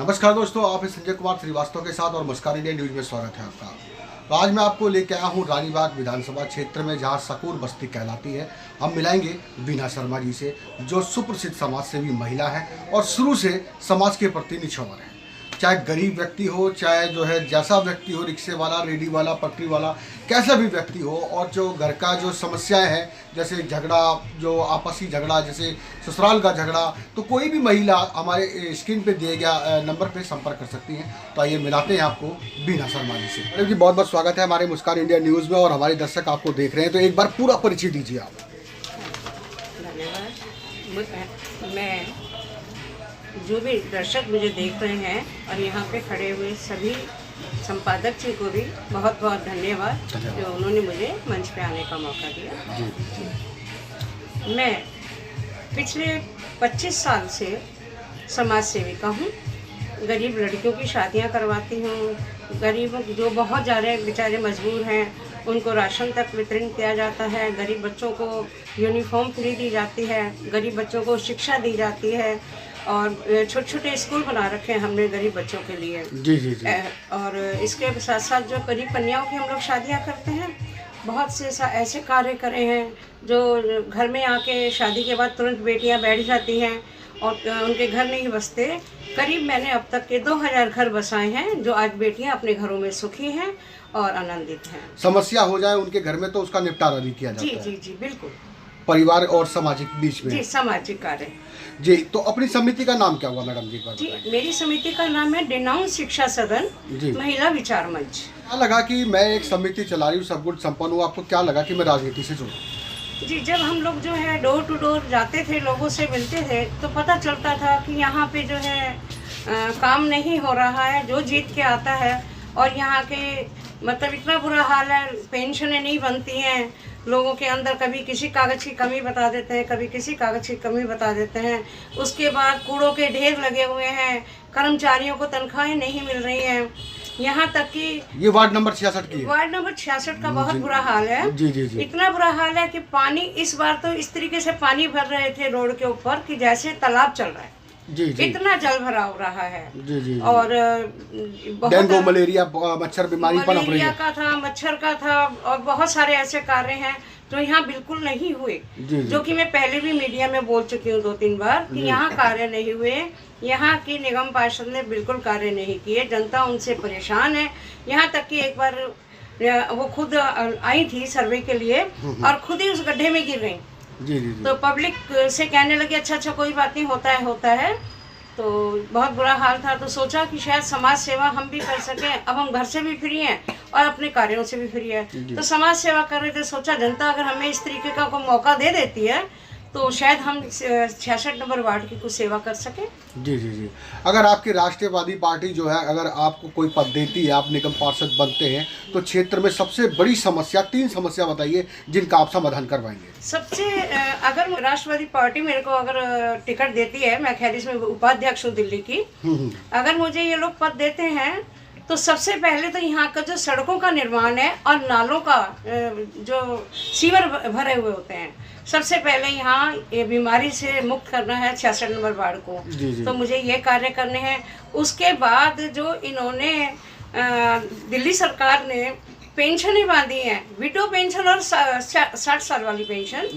नमस्कार दोस्तों, आप हैं संजय कुमार श्रीवास्तव के साथ और मुस्कान इंडिया न्यूज में स्वागत है आपका। तो आज मैं आपको लेके आया हूँ रानीबाग विधानसभा क्षेत्र में, जहाँ सकूर बस्ती कहलाती है। हम मिलाएंगे बीना शर्मा जी से, जो सुप्रसिद्ध समाज सेवी महिला है और शुरू से समाज के प्रति निछावर है। चाहे गरीब व्यक्ति हो, चाहे जो है जैसा व्यक्ति हो, रिक्शे वाला, रेडी वाला, पटरी वाला, कैसा भी व्यक्ति हो, और जो घर का जो समस्याएं हैं, जैसे झगड़ा, जो आपसी झगड़ा, जैसे ससुराल का झगड़ा, तो कोई भी महिला हमारे स्क्रीन पे दिए गया नंबर पे संपर्क कर सकती हैं। तो आइए मिलाते हैं आपको बीना शर्मा जी से। मैडम जी, बहुत बहुत स्वागत है हमारे मुस्कान इंडिया न्यूज़ में, और हमारे दर्शक आपको देख रहे हैं, तो एक बार पूरा परिचय दीजिए आप। धन्यवाद। मैं जो भी दर्शक मुझे देख रहे हैं और यहाँ पे खड़े हुए सभी संपादक जी को भी बहुत बहुत धन्यवाद जो उन्होंने मुझे मंच पे आने का मौका दिया। जी। मैं पिछले 25 साल से समाज सेविका हूँ। गरीब लड़कियों की शादियाँ करवाती हूँ। गरीबों जो बहुत ज़्यादा बेचारे मजबूर हैं उनको राशन तक वितरण किया जाता है। गरीब बच्चों को यूनिफॉर्म फ्री दी जाती है। गरीब बच्चों को शिक्षा दी जाती है और छोटे छोटे स्कूल बना रखे हैं हमने गरीब बच्चों के लिए। जी जी जी। और इसके साथ साथ जो गरीब कन्याओं की हम लोग शादियाँ करते हैं, बहुत से ऐसे कार्य करे हैं जो घर में आके शादी के बाद तुरंत बेटियां बैठ जाती हैं और उनके घर नहीं बसते। करीब मैंने अब तक के 2000 घर बसाए हैं, जो आज बेटियां अपने घरों में सुखी हैं और आनंदित हैं। समस्या हो जाए उनके घर में तो उसका निपटारा भी किया जाता है। जी जी जी, बिल्कुल। परिवार और सामाजिक बीच में। जी, सामाजिक कार्य। जी, तो अपनी समिति का नाम क्या हुआ मैडम जी? जी, मेरी समिति का नाम है डिनाउंस शिक्षा सदन महिला विचार मंच। क्या लगा कि मैं एक समिति चला रही हूँ, सब कुछ संपन्न हूँ, आपको क्या लगा कि मैं राजनीति से जुड़ूं? जी, जब हम लोग जो है डोर टू डोर जाते थे, लोगों से मिलते थे, तो पता चलता था कि यहाँ पे जो है काम नहीं हो रहा है, जो जीत के आता है। और यहाँ के मतलब इतना बुरा हाल है, पेंशनें नहीं बनती हैं लोगों के अंदर। कभी किसी कागज़ की कमी बता देते हैं, कभी किसी कागज़ की कमी बता देते हैं। उसके बाद कूड़ों के ढेर लगे हुए हैं, कर्मचारियों को तनख्वाहें नहीं मिल रही हैं। यहाँ तक कि ये वार्ड नंबर 66 की है। वार्ड नंबर 66 का बहुत बुरा हाल है। जी जी जी। इतना बुरा हाल है कि पानी इस बार तो इस तरीके से पानी भर रहे थे रोड के ऊपर कि जैसे तालाब चल रहा है। जी जी। इतना जल भराव रहा है। जी जी। और डेंगू, मलेरिया, मच्छर बीमारी पनप रही मलेरिया है। का था, मच्छर का था, और बहुत सारे ऐसे कार्य हैं जो यहाँ बिल्कुल नहीं हुए। जो कि मैं पहले भी मीडिया में बोल चुकी हूँ 2-3 बार कि यहाँ कार्य नहीं हुए। यहाँ की निगम पार्षद ने बिल्कुल कार्य नहीं किए। जनता उनसे परेशान है। यहाँ तक कि एक बार वो खुद आई थी सर्वे के लिए और खुद ही उस गड्ढे में गिर गई। जी जी जी। तो पब्लिक से कहने लगे अच्छा कोई बात नहीं, होता है। तो बहुत बुरा हाल था। तो सोचा कि शायद समाज सेवा हम भी कर सकें। अब हम घर से भी फ्री हैं और अपने कार्यों से भी फ्री है। तो समाज सेवा कर रहे थे। सोचा जनता अगर हमें इस तरीके का कोई मौका दे देती है तो शायद हम 66 नंबर वार्ड की कुछ सेवा कर सकें। जी जी जी। अगर आपकी राष्ट्रीयवादी पार्टी जो है, अगर आपको कोई पद देती है, आप निगम पार्षद बनते हैं, तो क्षेत्र में सबसे बड़ी समस्या, 3 समस्या बताइए जिनका आप समाधान करवाएंगे। सबसे अगर राष्ट्रवादी पार्टी मेरे को अगर टिकट देती है, मैं खैर इसमें उपाध्यक्ष हूँ दिल्ली की, अगर मुझे ये लोग पद देते हैं तो सबसे पहले तो यहाँ का जो सड़कों का निर्माण है और नालों का जो सीवर भरे हुए होते हैं, सबसे पहले यहाँ ये बीमारी से मुक्त करना है 66 नंबर वार्ड को। तो मुझे ये कार्य करने हैं। उसके बाद जो इन्होंने दिल्ली सरकार ने पेंशनें बांधी हैं, विडो पेंशन और 60 साल वाली पेंशन।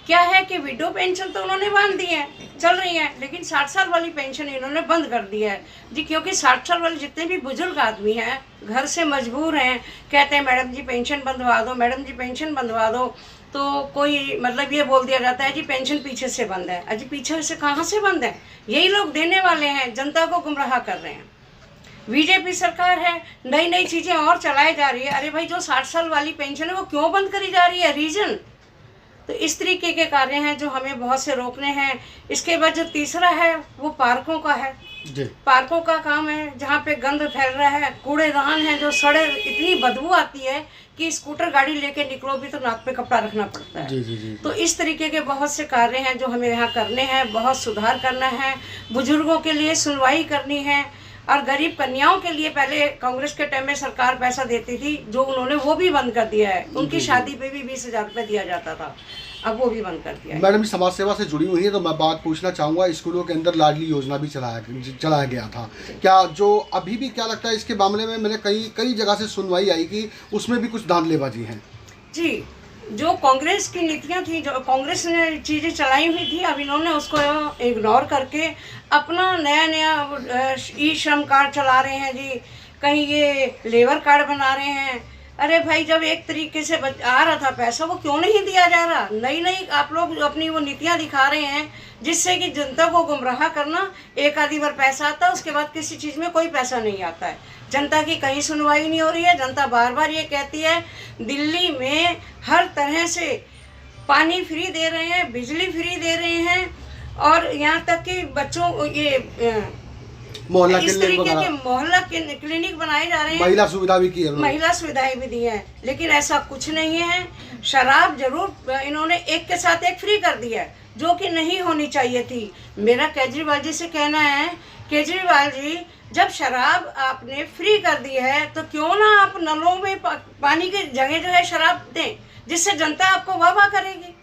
क्या है कि विडो पेंशन तो उन्होंने बांध दी है, चल रही है, लेकिन 60 साल वाली पेंशन इन्होंने बंद कर दी है जी। क्योंकि 60 साल वाले जितने भी बुजुर्ग आदमी हैं, घर से मजबूर हैं, कहते हैं मैडम जी पेंशन बंधवा दो, मैडम जी पेंशन बंधवा दो। तो कोई मतलब ये बोल दिया जाता है जी पेंशन पीछे से बंद है। अजी पीछे से कहाँ से बंद है? यही लोग देने वाले हैं, जनता को गुमराह कर रहे हैं। बीजेपी सरकार है, नई नई चीज़ें और चलाई जा रही है। अरे भाई, जो 60 साल वाली पेंशन है वो क्यों बंद करी जा रही है? रीजन तो इस तरीके के कार्य हैं जो हमें बहुत से रोकने हैं। इसके बाद जो तीसरा है वो पार्कों का है। पार्कों का काम है, जहाँ पे गंद फैल रहा है, कूड़ेदान है जो सड़े, इतनी बदबू आती है कि स्कूटर गाड़ी लेके निकलो भी तो नाक पे कपड़ा रखना पड़ता है। तो इस तरीके के बहुत से कार्य हैं जो हमें यहाँ करने हैं। बहुत सुधार करना है, बुजुर्गों के लिए सुनवाई करनी है, और गरीब कन्याओं के लिए पहले कांग्रेस के टाइम में सरकार पैसा देती थी, जो उन्होंने वो भी बंद कर दिया है। उनकी शादी पे भी 20,000 रुपये दिया जाता था। अब वो भी बंद कर दिया है। मैडम समाज सेवा से जुड़ी हुई है तो मैं बात पूछना चाहूँगा, स्कूलों के अंदर लाडली योजना भी चलाया गया था, क्या जो अभी भी क्या लगता है इसके मामले में? मैंने कई जगह से सुनवाई आई कि उसमें भी कुछ धांधलेबाजी है। जी, जो कांग्रेस की नीतियां थी, जो कांग्रेस ने चीज़ें चलाई हुई थी, अब इन्होंने उसको इग्नोर करके अपना नया ई श्रम कार्ड चला रहे हैं जी, कहीं ये लेबर कार्ड बना रहे हैं। अरे भाई, जब एक तरीके से आ रहा था पैसा, वो क्यों नहीं दिया जा रहा? नई नई आप लोग अपनी वो नीतियां दिखा रहे हैं जिससे कि जनता को गुमराह करना। एक आधी बार पैसा आता है, उसके बाद किसी चीज़ में कोई पैसा नहीं आता है। जनता की कहीं सुनवाई नहीं हो रही है। जनता बार बार ये कहती है, दिल्ली में हर तरह से पानी फ्री दे रहे हैं, बिजली फ्री दे रहे हैं, और यहाँ तक कि बच्चों ये मोहल्ला इस तरीके के मोहल्ला क्लिनिक बनाए जा रहे हैं, महिला सुविधा भी की है, महिला सुविधाएं भी दी है। लेकिन ऐसा कुछ नहीं है। शराब जरूर इन्होंने एक के साथ एक फ्री कर दिया है, जो कि नहीं होनी चाहिए थी। मेरा केजरीवाल जी से कहना है, केजरीवाल जी, जब शराब आपने फ्री कर दी है तो क्यों ना आप नलों में पानी की जगह जो है शराब दें, जिससे जनता आपको वाह वाह करेगी।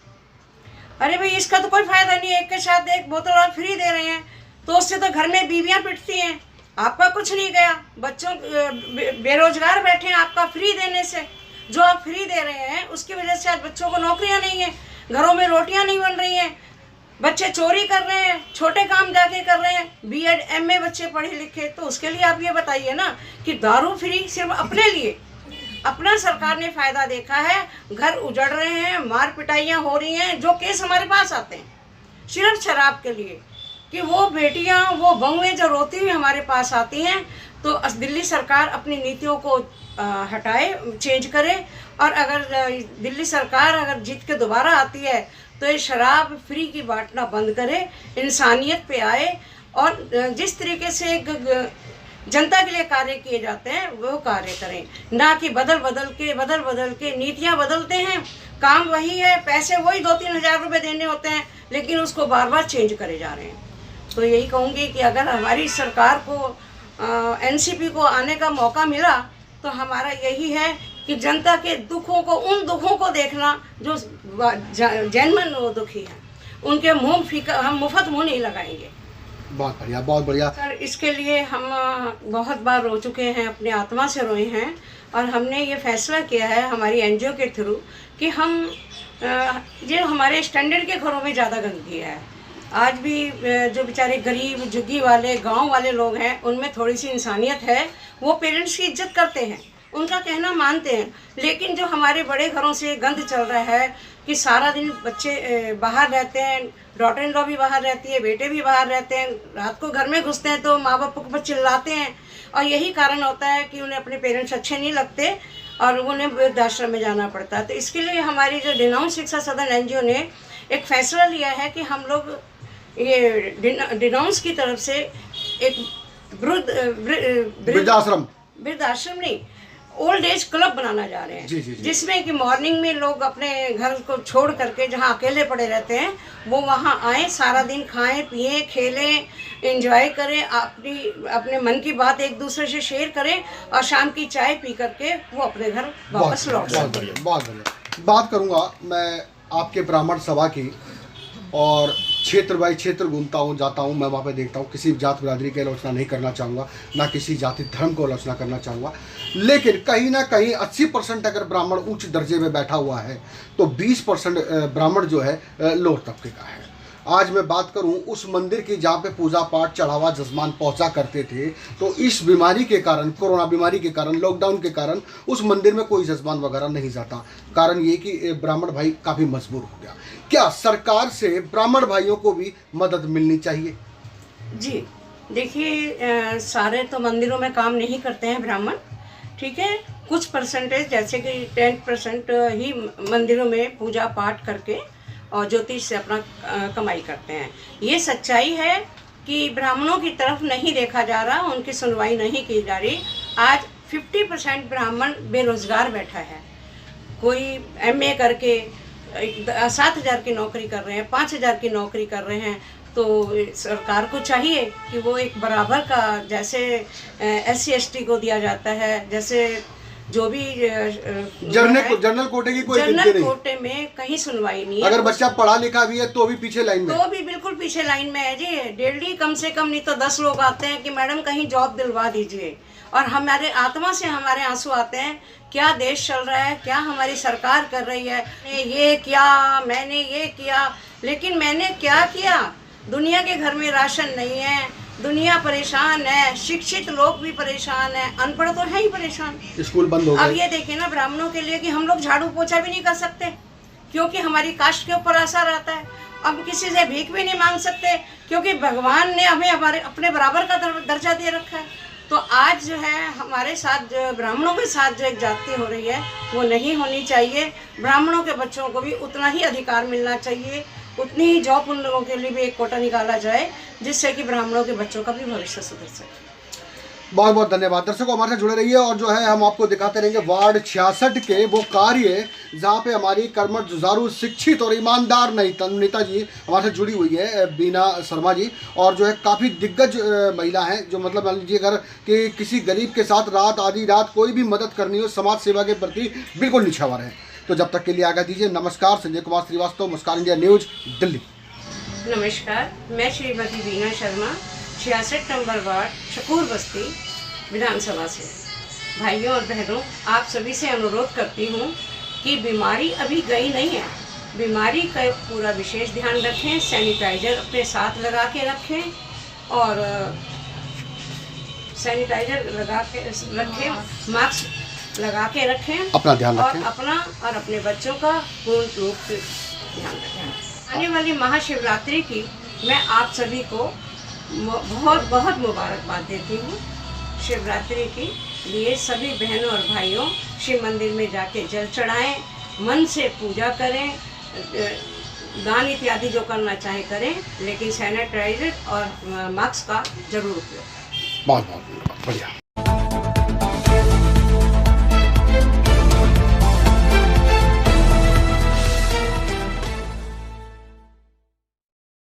अरे भाई, इसका तो कोई फायदा नहीं है। एक के साथ एक बोतल आप फ्री दे रहे हैं तो उससे तो घर में बीवियां पिटती हैं, आपका कुछ नहीं गया। बच्चों बेरोजगार बैठे हैं आपका फ्री देने से। जो आप फ्री दे रहे हैं उसकी वजह से आज बच्चों को नौकरियां नहीं है, घरों में रोटियां नहीं बन रही हैं, बच्चे चोरी कर रहे हैं, छोटे काम जाके कर रहे हैं। बीएड एमए बच्चे पढ़े लिखे, तो उसके लिए आप ये बताइए ना कि दारू फ्री सिर्फ अपने लिए, अपना सरकार ने फायदा देखा है। घर उजड़ रहे हैं, मार पिटाइयाँ हो रही हैं। जो केस हमारे पास आते हैं सिर्फ शराब के लिए, कि वो बेटियां, वो बहुएं जो रोती हुई हमारे पास आती हैं, तो दिल्ली सरकार अपनी नीतियों को हटाए, चेंज करे। और अगर दिल्ली सरकार अगर जीत के दोबारा आती है तो ये शराब फ्री की बांटना बंद करे, इंसानियत पे आए, और जिस तरीके से जनता के लिए कार्य किए जाते हैं वो कार्य करें, ना कि बदल बदल के नीतियां बदलते हैं। काम वही है, पैसे वही 2-3 हज़ार रुपये देने होते हैं, लेकिन उसको बार बार चेंज करे जा रहे हैं। तो यही कहूँगी कि अगर हमारी सरकार को एनसीपी को आने का मौका मिला तो हमारा यही है कि जनता के दुखों को, उन दुखों को देखना जो जैनमन वो दुखी हैं, उनके हम मुफ्त मुँह नहीं लगाएंगे। बहुत बढ़िया, बहुत बढ़िया सर। इसके लिए हम बहुत बार रो चुके हैं, अपनी आत्मा से रोए हैं, और हमने ये फैसला किया है हमारी एनजीओ के थ्रू कि हम ये हमारे स्टैंडर्ड के घरों में ज़्यादा गंदगी है। आज भी जो बेचारे गरीब झुग्गी वाले गांव वाले लोग हैं, उनमें थोड़ी सी इंसानियत है। वो पेरेंट्स की इज्जत करते हैं, उनका कहना मानते हैं। लेकिन जो हमारे बड़े घरों से गंद चल रहा है कि सारा दिन बच्चे बाहर रहते हैं, डॉटर इन लॉ भी बाहर रहती है, बेटे भी बाहर रहते हैं, रात को घर में घुसते हैं तो माँ बाप के ऊपर चिल्लाते हैं, और यही कारण होता है कि उन्हें अपने पेरेंट्स अच्छे नहीं लगते और उन्हें वृद्धाश्रम में जाना पड़ता है। तो इसके लिए हमारी जो डिनाउंस शिक्षा सदन एनजीओ ने एक फैसला लिया है कि हम लोग ये डिनाउंस की तरफ से एक वृद्धाश्रम नहीं, ओल्ड एज क्लब बनाना जा रहे हैं। जी। जिसमें कि मॉर्निंग में लोग अपने घर को छोड़ करके जहां अकेले पड़े रहते हैं वो वहां आए, सारा दिन खाएं पिएं खेलें एंजॉय करें, अपने मन की बात एक दूसरे से शेयर करें, और शाम की चाय पी करके वो अपने घर वापस लौट सकते हैं। बहुत बढ़िया बात करूँगा मैं आपके ब्राह्मण सभा की, और क्षेत्र बाई क्षेत्र घूमता हूँ, जाता हूँ, मैं वहाँ पे देखता हूँ। किसी जात बिरादरी की आलोचना नहीं करना चाहूँगा, ना किसी जाति धर्म को आलोचना करना चाहूँगा, लेकिन कहीं ना कहीं 80% अगर ब्राह्मण उच्च दर्जे में बैठा हुआ है तो 20% ब्राह्मण जो है लोअर तबके का है। आज मैं बात करूं उस मंदिर की जहाँ पे पूजा पाठ चढ़ावा जजमान पहुंचा करते थे, तो इस बीमारी के कारण, कोरोना बीमारी के कारण, लॉकडाउन के कारण उस मंदिर में कोई जजमान वगैरह नहीं जाता। कारण ये कि ब्राह्मण भाई काफ़ी मजबूर हो गया। क्या सरकार से ब्राह्मण भाइयों को भी मदद मिलनी चाहिए? जी देखिए, सारे तो मंदिरों में काम नहीं करते हैं ब्राह्मण, ठीक है। कुछ परसेंटेज जैसे कि 10% ही मंदिरों में पूजा पाठ करके और ज्योतिष से अपना कमाई करते हैं। ये सच्चाई है कि ब्राह्मणों की तरफ नहीं देखा जा रहा, उनकी सुनवाई नहीं की जा रही। आज 50% ब्राह्मण बेरोजगार बैठा है। कोई एमए करके 7,000 की नौकरी कर रहे हैं, 5,000 की नौकरी कर रहे हैं। तो सरकार को चाहिए कि वो एक बराबर का, जैसे SC ST को दिया जाता है, जैसे जो भी जनरल कोटे की कोई गिनती जनरल नहीं। कोटे में कहीं सुनवाई नहीं है। अगर बच्चा पढ़ा लिखा भी है तो भी पीछे लाइन में, तो भी बिल्कुल पीछे लाइन में है जी। डेली कम से कम नहीं तो 10 लोग आते हैं कि मैडम कहीं जॉब दिलवा दीजिए, और हमारे आत्मा से हमारे आंसू आते हैं, क्या देश चल रहा है, क्या हमारी सरकार कर रही है, ये किया, मैंने ये किया, लेकिन मैंने क्या किया? दुनिया के घर में राशन नहीं है, दुनिया परेशान है, शिक्षित लोग भी परेशान है, अनपढ़ तो है ही परेशान, स्कूल बंद हो अब गए। ये देखिए ना, ब्राह्मणों के लिए कि हम लोग झाड़ू पोछा भी नहीं कर सकते क्योंकि हमारी कास्ट के ऊपर असर आता है। अब किसी से भीख भी नहीं मांग सकते क्योंकि भगवान ने हमें हमारे अपने बराबर का दर्जा दे रखा है। तो आज जो है हमारे साथ जो ब्राह्मणों के साथ जो एक जाति हो रही है वो नहीं होनी चाहिए। ब्राह्मणों के बच्चों को भी उतना ही अधिकार मिलना चाहिए, उतनी ही जॉब उन लोगों के लिए भी एक कोटा निकाला जाए जिससे कि ब्राह्मणों के बच्चों का भी भविष्य सुधर सके। बहुत बहुत धन्यवाद। दर्शकों हमारे साथ जुड़े रहिए और जो है हम आपको दिखाते रहेंगे वार्ड 66 के वो कार्य जहाँ पे हमारी कर्मठ, जुझारू, शिक्षित और ईमानदार नेताजी हमारे साथ जुड़ी हुई है, बीना शर्मा जी, और जो है काफ़ी दिग्गज महिला हैं, जो मतलब मान लीजिए अगर कि किसी गरीब के साथ रात आधी रात कोई भी मदद करनी हो, समाज सेवा के प्रति बिल्कुल निछावर है। तो जब तक के लिए आगे दीजिए नमस्कार। संजय कुमार श्रीवास्तव, मुस्कान इंडिया न्यूज, दिल्ली। नमस्कार, मैं श्रीमती बीना शर्मा, 66 नंबर वार्ड, शकूर बस्ती विधानसभा से। भाइयों और बहनों, आप सभी से अनुरोध करती हूँ कि बीमारी अभी गई नहीं है, बीमारी का पूरा विशेष ध्यान रखें, सैनिटाइजर अपने साथ लगा के रखें और सैनिटाइजर लगा के रखें, मास्क लगा के रखें, अपना ध्यान रखें और अपना और अपने बच्चों का पूर्ण रूप से ध्यान रखें। आने वाली महाशिवरात्रि की मैं आप सभी को बहुत बहुत मुबारकबाद देती हूँ। शिवरात्रि के लिए सभी बहनों और भाइयों शिव मंदिर में जाके जल चढ़ाएं, मन से पूजा करें, दान इत्यादि जो करना चाहे करें, लेकिन सैनिटाइजर और मास्क का जरूर उपयोग। बहुत बहुत बढ़िया।